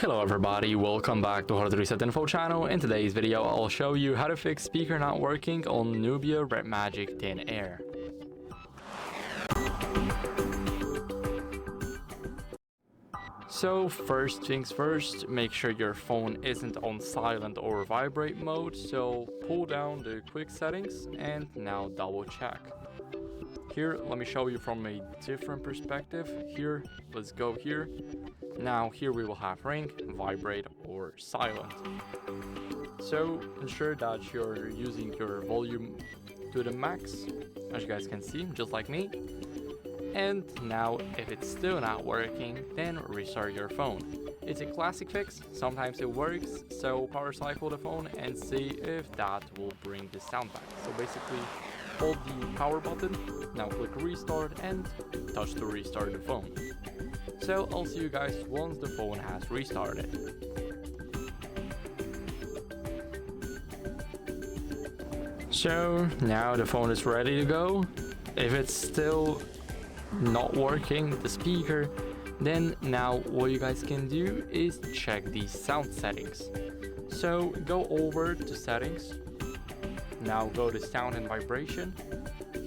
Hello everybody, welcome back to HardReset.Info channel. In today's video I'll show you how to fix speaker not working on Nubia RedMagic Thin Air. So first things first, make sure your phone isn't on silent or vibrate mode, so pull down the quick settings and now double check. Here, let me show you from a different perspective. Here, let's go here. Now here we will have ring, vibrate or silent. So ensure that you're using your volume to the max, as you guys can see, just like me. And now if it's still not working, then restart your phone. It's a classic fix, sometimes it works, so power cycle the phone and see if that will bring the sound back. So basically hold the power button, now click restart and touch to restart the phone. So I'll see you guys once the phone has restarted. So now the phone is ready to go. If it's still not working, the speaker, then now what you guys can do is check the sound settings. So go over to settings, now go to sound and vibration.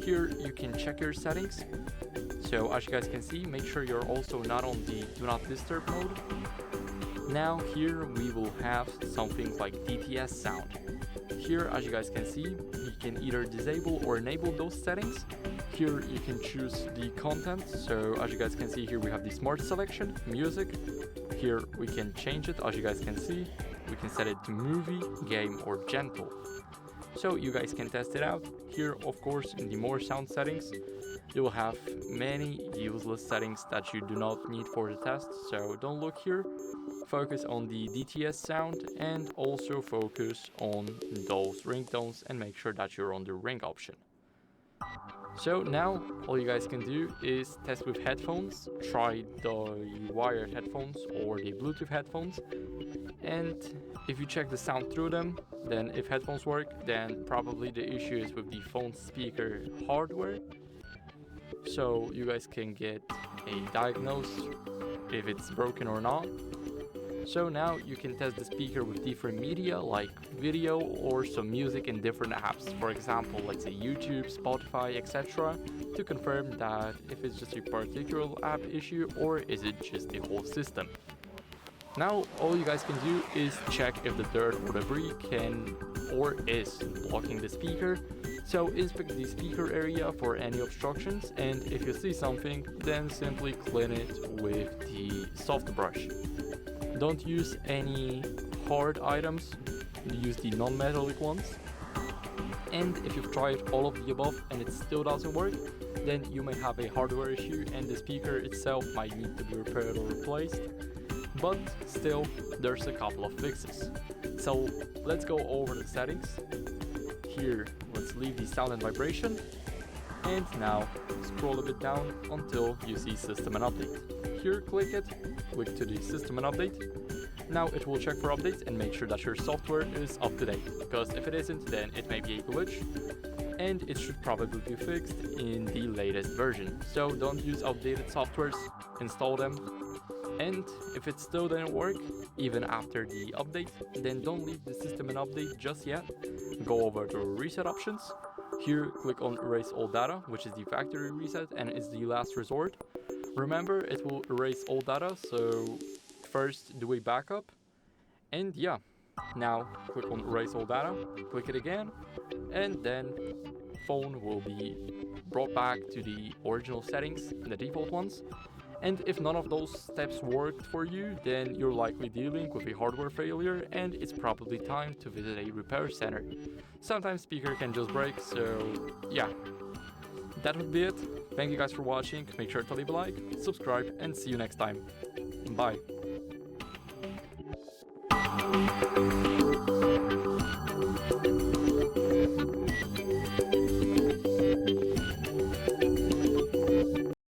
Here you can check your settings. So as you guys can see, make sure you're also not on the do not disturb mode. Now here we will have something like DTS sound. Here, as you guys can see, you can either disable or enable those settings. Here you can choose the content. So as you guys can see, here we have the smart selection, music. Here we can change it. As you guys can see, we can set it to movie, game or gentle. So you guys can test it out. Here, of course, in the more sound settings, you will have many useless settings that you do not need for the test, so don't look here. Focus on the DTS sound and also focus on those ringtones and make sure that you're on the ring option. So now all you guys can do is test with headphones, try the wired headphones or the Bluetooth headphones, and if you check the sound through them, then if headphones work, then probably the issue is with the phone speaker hardware. So you guys can get a diagnose if it's broken or not. So now you can test the speaker with different media like video or some music in different apps. For example, let's say YouTube, Spotify, etc. to confirm that if it's just a particular app issue or is it just the whole system. Now all you guys can do is check if the dirt or debris can or is blocking the speaker. So inspect the speaker area for any obstructions, and if you see something, then simply clean it with the soft brush. Don't use any hard items, use the non-metallic ones. And if you've tried all of the above and it still doesn't work, then you may have a hardware issue and the speaker itself might need to be repaired or replaced. But still, there's a couple of fixes. So let's go over the settings. Here, let's leave the sound and vibration. And now scroll a bit down until you see system and update. Here, click it, click to the system and update. Now it will check for updates and make sure that your software is up to date, because if it isn't, then it may be a glitch and it should probably be fixed in the latest version. So don't use outdated softwares, install them. And if it still didn't work, even after the update, then don't leave the system and update just yet. Go over to reset options. Here, click on erase all data, which is the factory reset and is the last resort. Remember, it will erase all data, so first do a backup. And yeah, now click on erase all data, click it again, and then phone will be brought back to the original settings, the default ones. And if none of those steps worked for you, then you're likely dealing with a hardware failure and it's probably time to visit a repair center. Sometimes speaker can just break, so yeah. That would be it. Thank you guys for watching. Make sure to leave a like, subscribe, and see you next time. Bye.